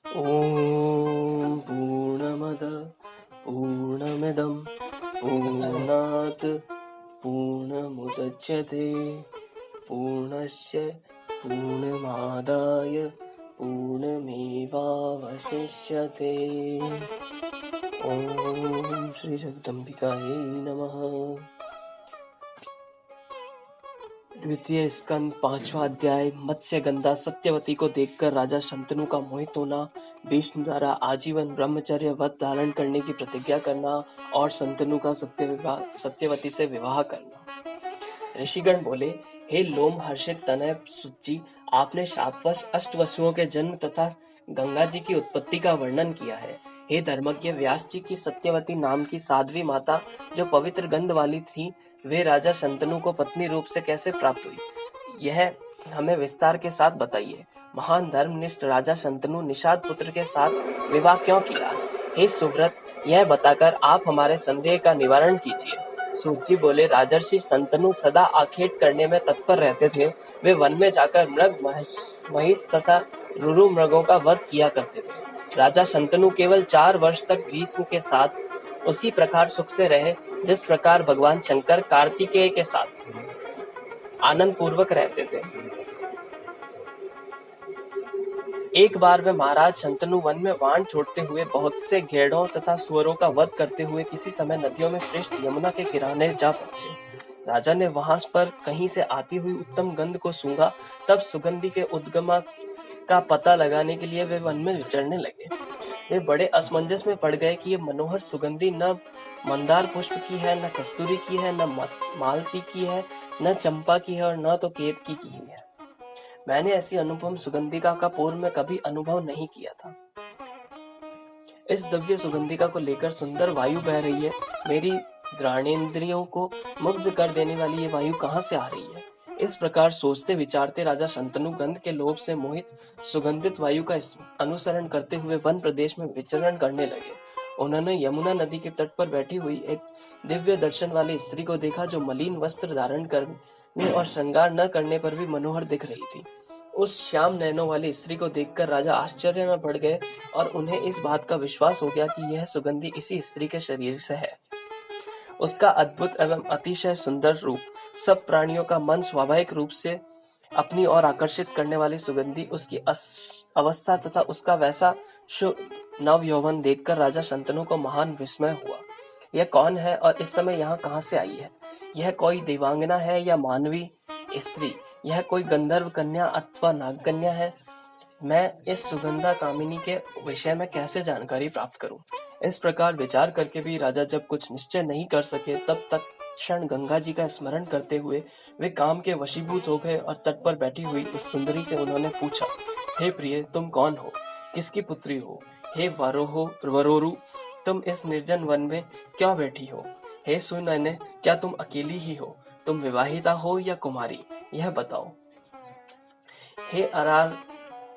ॐ पूर्णमद पूर्णमिदं पूर्णात् पूर्णमुदच्यते पूर्णस्य पूर्णमादाय पूर्णमेवावशिष्यते। ॐ श्री जगदम्बिकायै नमः। द्वितीय स्कंद 5वां अध्याय। मत्स्य गंधा। सत्यवती को देखकर राजा शंतनु का मोहित होना, भीष्म द्वारा आजीवन ब्रह्मचर्य व्रत धारण करने की प्रतिज्ञा करना और शंतनु का सत्यवती से विवाह करना। ऋषिगण बोले, हे लोम हर्षित तनय सुची, आपने शापवश अष्टवसुओं के जन्म तथा गंगा जी की उत्पत्ति का वर्णन किया है। हे धर्मज्ञ, व्यास जी की सत्यवती नाम की साध्वी माता जो पवित्र गंध वाली थी, वे राजा शंतनु को पत्नी रूप से कैसे प्राप्त हुई, यह हमें विस्तार के साथ बताइए। महान धर्मनिष्ठ राजा शंतनु निषाद पुत्र के साथ विवाह क्यों किया? हे सुव्रत, यह बताकर आप हमारे संदेह का निवारण कीजिए। सूत जी बोले, राजर्षि शंतनु सदा आखेट करने में तत्पर रहते थे। वे वन में जाकर मृग, महिष तथा रुरु मृगों का वध किया करते थे। राजा शंतनु केवल 4 वर्ष तक भीष्म के साथ उसी प्रकार सुख से रहे जिस प्रकार भगवान शंकर कार्तिकेय के साथ आनंद पूर्वक रहते थे। एक बार वे महाराज शंतनु वन में वाण छोड़ते हुए बहुत से घेड़ों तथा सुअरों का वध करते हुए किसी समय नदियों में श्रेष्ठ यमुना के किनारे जा पहुंचे। राजा ने वहां पर कहीं से आती हुई उत्तम गंध को सूंघा। तब सुगंधि के उद्गम का पता लगाने के लिए वे वन में विचरने लगे। वे बड़े असमंजस में पड़ गए कि ये मनोहर सुगंधि न मंदार पुष्प की है, न कस्तूरी की है, न मालती की है, न चंपा की है और न तो केतकी की है। मैंने ऐसी अनुपम सुगंधिका का पूर्व में कभी अनुभव नहीं किया था। इस दिव्य सुगंधिका को लेकर सुंदर वायु बह रही है। मेरी घ्राणेंद्रियों को मुग्ध कर देने वाली ये वायु कहाँ से आ रही है? इस प्रकार सोचते विचारते राजा शंतनु गंध के लोभ से मोहित सुगंधित वायु का अनुसरण करते हुए वन प्रदेश में विचरण करने लगे। उन्होंने यमुना नदी के तट पर बैठी हुई एक दिव्य दर्शन वाली स्त्री को देखा जो मलिन वस्त्र धारण करने और श्रृंगार न करने पर भी मनोहर दिख रही थी। उस श्याम नैनों वाली स्त्री को देखकर राजा आश्चर्य में पड़ गए और उन्हें इस बात का विश्वास हो गया कि यह सुगंधि इसी स्त्री के शरीर से है। उसका अद्भुत एवं अतिशय सुंदर रूप, सब प्राणियों का मन स्वाभाविक रूप से अपनी ओर आकर्षित करने वाली सुगंधि, उसकी अवस्था तथा उसका वैसा शुभ नव यौवन देखकर राजा शंतनु को महान विस्मय हुआ। यह कौन है और इस समय यहाँ कहाँ से आई है? यह कोई देवांगना है या मानवी स्त्री? यह कोई गंधर्व कन्या अथवा नाग कन्या है? मैं इस सुगंधा कामिनी के विषय में कैसे जानकारी प्राप्त करूं? इस प्रकार विचार करके भी राजा जब कुछ निश्चय नहीं कर सके, तब तक क्षण गंगा जी का स्मरण करते हुए वे काम के वशीभूत हो गए और तट पर बैठी हुई उस सुंदरी से उन्होंने पूछा, हे प्रिय, तुम कौन हो? किसकी पुत्री हो? हे वरोरु, तुम इस निर्जन वन में क्यों बैठी हो? हे सुनैने, क्या तुम अकेली ही हो? तुम विवाहिता हो या कुमारी? यह बताओ। हे अरार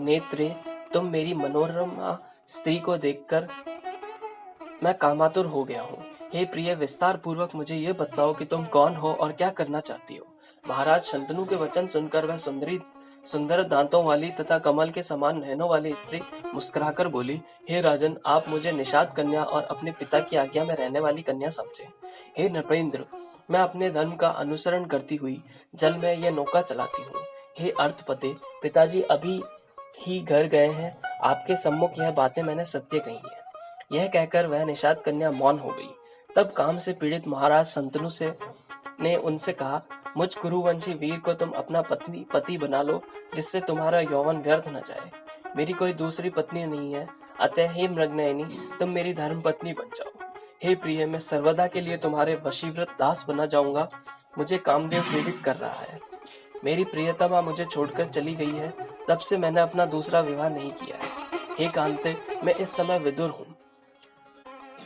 नेत्रे, तुम मेरी मनोरमा स्त्री को देखकर मैं कामातुर हो गया हूँ। हे प्रिय, विस्तार पूर्वक मुझे ये बताओ कि तुम कौन हो और क्या करना चाहती हो। महाराज शंतनु के वचन सुनकर वह सुंदर दांतों वाली तथा कमल के समान नैनों वाली स्त्री मुस्कुराकर बोली, हे राजन, आप मुझे निषाद कन्या और अपने पिता की आज्ञा में रहने वाली कन्या समझे। हे नृपेंद्र, मैं अपने धर्म का अनुसरण करती हुई जल में यह नौका चलाती हूँ। हे अर्थपते, पिताजी अभी ही घर गए हैं, आपके सम्मुख यह बातें मैंने सत्य कही है। यह कहकर वह निषाद कन्या मौन हो गई। तब काम से पीड़ित महाराज शंतनु ने उनसे कहा, मुझ कुरुवंशी वीर को तुम अपना पति बना लो, जिससे तुम्हारा यौवन व्यर्थ न जाए। मेरी कोई दूसरी पत्नी नहीं है, अतः हे मृगनयनी, तुम मेरी धर्म पत्नी बन जाओ। हे प्रिय, मैं सर्वदा के लिए तुम्हारे वशीव्रत दास बना जाऊंगा। मुझे कामदेव पीड़ित कर रहा है। मेरी प्रियतमा मुझे छोड़कर चली गई है, तब से मैंने अपना दूसरा विवाह नहीं किया है। हे कांते, मैं इस समय विदुर हूँ।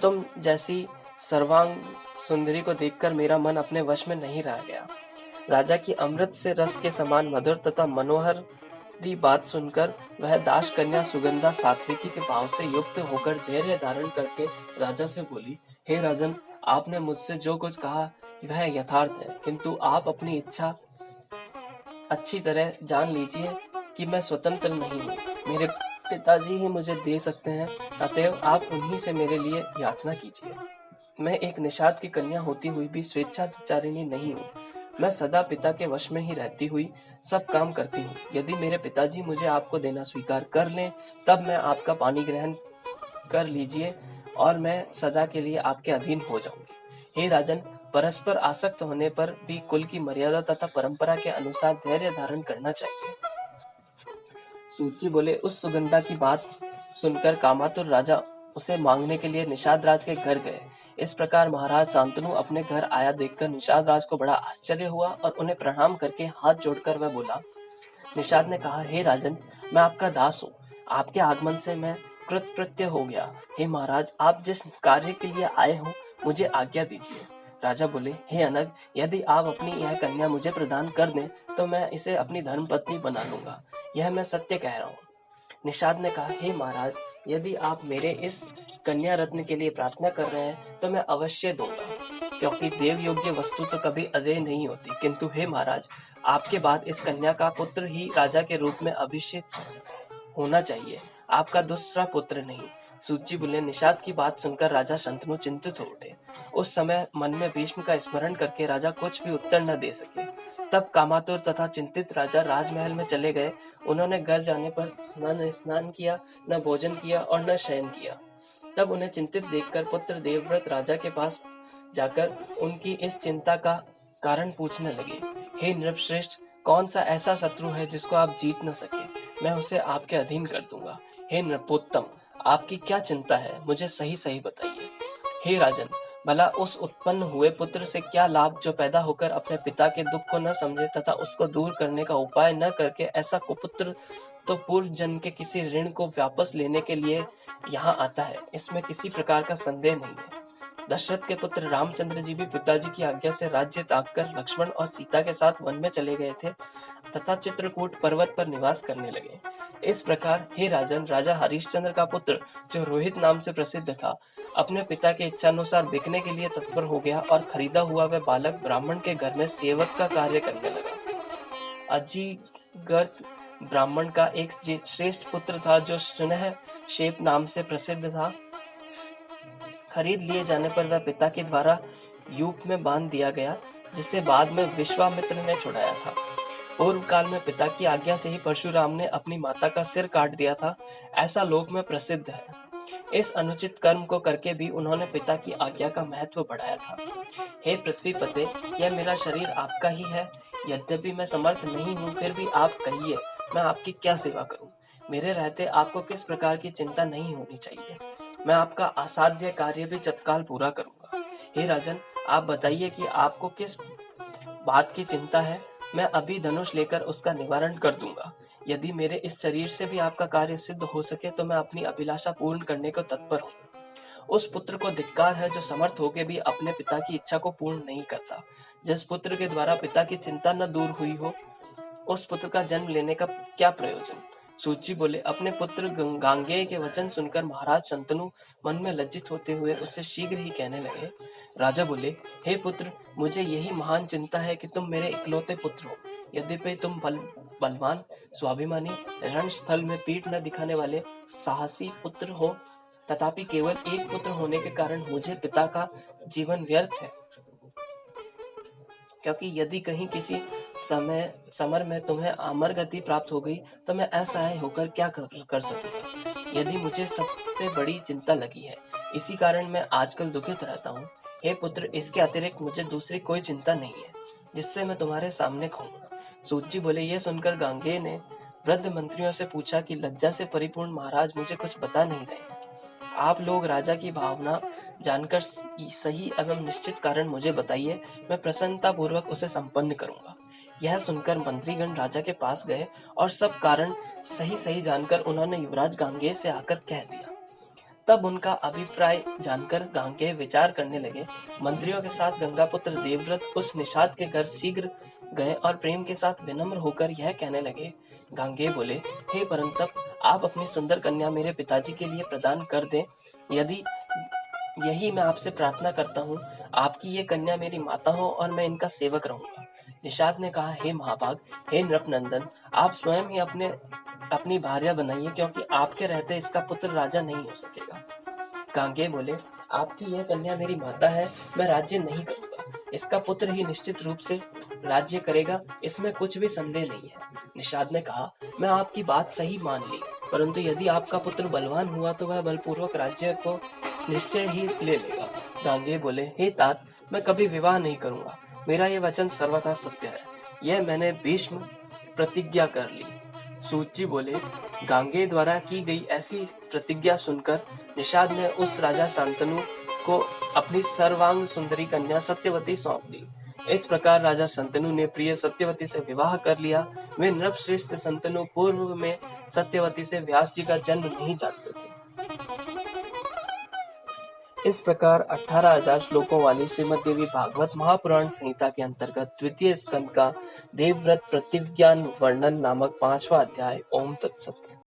तुम जैसी सर्वांग सुंदरी को देखकर मेरा मन अपने वश में नहीं रह गया। राजा की अमृत से रस के समान मधुर तथा मनोहर बात सुनकर वह दास कन्या सुगंधा सात्विकी के भाव से युक्त होकर धैर्य धारण करके राजा से बोली, हे राजन, आपने मुझसे जो कुछ कहा वह यथार्थ है, किंतु आप अपनी इच्छा अच्छी तरह जान लीजिए कि मैं स्वतंत्र नहीं हूँ। मेरे पिताजी ही मुझे दे सकते हैं, अतएव आप उन्हीं से मेरे लिए याचना कीजिए। मैं एक निषाद की कन्या होती हुई भी स्वेच्छाचारिणी नहीं हूँ। मैं सदा पिता के वश में ही रहती हुई सब काम करती हूँ। यदि मेरे पिताजी मुझे आपको देना स्वीकार कर लें, तब मैं आपका पानी ग्रहण कर लीजिए और मैं सदा के लिए आपके अधीन हो जाऊंगी। हे राजन, परस्पर आसक्त होने पर भी कुल की मर्यादा तथा परंपरा के अनुसार धैर्य धारण करना चाहिए। सूची बोले, उस सुगंधा की बात सुनकर कामातुर राजा उसे मांगने के लिए निषाद राज के घर गए। इस प्रकार महाराज शांतनु अपने घर आया देखकर निषाद राज को बड़ा आश्चर्य हुआ और उन्हें प्रणाम करके हाथ जोड़कर वह बोला। निषाद ने कहा, हे राजन, मैं आपका दास हूँ। आपके आगमन से मैं कृतकृत्य हो गया। हे महाराज, आप जिस कार्य के लिए आए हो मुझे आज्ञा दीजिए। राजा बोले, हे अनग, यदि आप अपनी यह कन्या मुझे प्रदान कर दें तो मैं इसे अपनी धर्मपत्नी बना लूंगा। यह मैं सत्य कह रहा हूँ। निषाद ने कहा, हे महाराज, यदि आप मेरे इस कन्या रत्न के लिए प्रार्थना कर रहे हैं तो मैं अवश्य दूंगा, क्योंकि देव योग्य वस्तु तो कभी अदेय नहीं होती। किंतु हे महाराज, आपके बाद इस कन्या का पुत्र ही राजा के रूप में अभिषिक्त होना चाहिए, आपका दूसरा पुत्र नहीं। सूची बोले, निषाद की बात सुनकर राजा शंतनु चिंतित हो उठे। उस समय मन में भीष्म का स्मरण करके राजा कुछ भी उत्तर न दे सके। तब कामातुर तथा चिंतित राजा राजमहल में चले गए। उन्होंने घर जाने पर न स्नान किया, न भोजन किया और न शयन किया। तब उन्हें चिंतित देखकर पुत्र देवव्रत राजा के पास जाकर उनकी इस चिंता का कारण पूछने लगे। हे नृपश्रेष्ठ, कौन सा ऐसा शत्रु है जिसको आप जीत न सके? मैं उसे आपके अधीन कर दूंगा। हे नृपोत्तम, आपकी क्या चिंता है, मुझे सही सही बताइए। हे राजन, भला उस उत्पन्न हुए पुत्र से क्या लाभ जो पैदा होकर अपने पिता के दुख को न समझे तथा उसको दूर करने का उपाय न करके ऐसा कुपुत्र तो पूर्व जन्म के किसी ऋण को वापस लेने के लिए यहाँ आता है, इसमें किसी प्रकार का संदेह नहीं है। दशरथ के पुत्र रामचंद्र जी भी पिताजी की आज्ञा से राज्य त्याग कर लक्ष्मण और सीता के साथ वन में चले गए थे तथा चित्रकूट पर्वत पर निवास करने लगे। इस प्रकार हे राजन, राजा हरिश्चंद्र का पुत्र जो रोहित नाम से प्रसिद्ध था, अपने पिता के इच्छानुसार बिकने के लिए तत्पर हो गया और खरीदा हुआ वह बालक ब्राह्मण के घर में सेवक का कार्य करने लगा। अजीगर्त ब्राह्मण का एक श्रेष्ठ पुत्र था जो सुनह शेप नाम से प्रसिद्ध था। खरीद लिए जाने पर वह पिता के द्वारा यूप में बांध दिया गया, जिसे बाद में विश्वामित्र ने छुड़ाया था। पूर्व काल में पिता की आज्ञा से ही परशुराम ने अपनी माता का सिर काट दिया था, ऐसा लोक में प्रसिद्ध है। इस अनुचित कर्म को करके भी उन्होंने पिता की आज्ञा का महत्व बढ़ाया था। हे पृथ्वीपते, यह मेरा शरीर आपका ही है। यद्यपि मैं समर्थ नहीं हूँ, फिर भी आप कहिए, मैं आपकी क्या सेवा करूँ? मेरे रहते आपको किस प्रकार की चिंता नहीं होनी चाहिए। मैं आपका असाध्य कार्य भी तत्काल पूरा करूंगा। हे राजन, आप बताइए कि आपको किस बात की चिंता है। मैं अभी धनुष लेकर उसका निवारण कर दूंगा। यदि मेरे इस शरीर से भी आपका कार्य सिद्ध हो सके तो मैं अपनी अभिलाषा पूर्ण करने को तत्पर हूँ। उस पुत्र को धिक्कार है जो समर्थ होकर भी अपने पिता की इच्छा को पूर्ण नहीं करता। जिस पुत्र के द्वारा पिता की चिंता न दूर हुई हो, उस पुत्र का जन्म लेने का क्या प्रयोजन? सूची बोले, अपने पुत्र गांगेय के वचन सुनकर महाराज शंतनु मन में लज्जित होते हुए उससे शीघ्र ही कहने लगे। राजा बोले, हे पुत्र, मुझे यही महान चिंता है कि तुम मेरे इकलौते पुत्र हो। यद्यपि तुम बलवान, स्वाभिमानी, रणस्थल में पीठ न दिखाने वाले साहसी पुत्र हो, तथापि केवल एक पुत्र होने के कारण मुझे पिता का जीवन व्यर्थ है। क्योंकि यदि कहीं किसी समर में तुम्हें अमर गति प्राप्त हो गई तो मैं असहाय होकर क्या कर सकूंगा। यदि मुझे सबसे बड़ी चिंता लगी है, इसी कारण मैं आजकल दुखित रहता हूँ। हे पुत्र, इसके अतिरिक्त मुझे दूसरी कोई चिंता नहीं है जिससे मैं तुम्हारे सामने कहूँगा। सूची बोले, यह सुनकर गांगेय ने वृद्ध मंत्रियों से पूछा कि लज्जा से परिपूर्ण महाराज मुझे कुछ बता नहीं रहे। आप लोग राजा की भावना जानकर सही एवं निश्चित कारण मुझे बताइए, मैं प्रसन्नता पूर्वक उसे संपन्न करूंगा। यह सुनकर मंत्रीगण राजा के पास गए और सब कारण सही सही जानकर उन्होंने युवराज गांगेय से आकर कह दिया। तब उनका अभिप्राय जानकर गांगेय विचार करने लगे। मंत्रियों के साथ गंगापुत्र देवव्रत उस निषाद के घर शीघ्र गए और प्रेम के साथ विनम्र होकर यह कहने लगे। गांगेय बोले, हे परंतप, आप अपनी सुंदर कन्या मेरे पिताजी के लिए प्रदान कर दें। यदि यही मैं आपसे प्रार्थना करता हूँ। आपकी ये कन्या मेरी माता हो और मैं इनका सेवक रहूंगा। निषाद ने कहा, हे महाभाग, हे नृपनंदन, आप स्वयं ही अपनी भार्या बनाइए, क्योंकि आपके रहते इसका पुत्र राजा नहीं हो सकेगा। गांगेय बोले, आपकी यह कन्या मेरी माता है, मैं राज्य नहीं करूंगा। इसका पुत्र ही निश्चित रूप से राज्य करेगा, इसमें कुछ भी संदेह नहीं है। निषाद ने कहा, मैं आपकी बात सही मान ली, परंतु यदि आपका पुत्र बलवान हुआ तो वह बलपूर्वक राज्य को निश्चय ही ले लेगा। गांगेय बोले, हे तात, मैं कभी विवाह नहीं करूंगा, मेरा ये वचन सर्वथा सत्य है, यह मैंने भीष्म प्रतिज्ञा कर ली। सूत जी बोले, गांगेय द्वारा की गई ऐसी प्रतिज्ञा सुनकर निषाद ने उस राजा शांतनु को अपनी सर्वांग सुंदरी कन्या सत्यवती सौंप दी। इस प्रकार राजा शांतनु ने प्रिय सत्यवती से विवाह कर लिया। वे नृपश्रेष्ठ शांतनु पूर्व में सत्यवती से व्यास जी का जन्म नहीं जानते थे। इस प्रकार 18,000 श्लोकों वाली श्रीमद् देवी भागवत महापुराण संहिता के अंतर्गत द्वितीय स्कंद का देवव्रत प्रतिज्ञान वर्णन नामक 5वां अध्याय ओम तत्सत।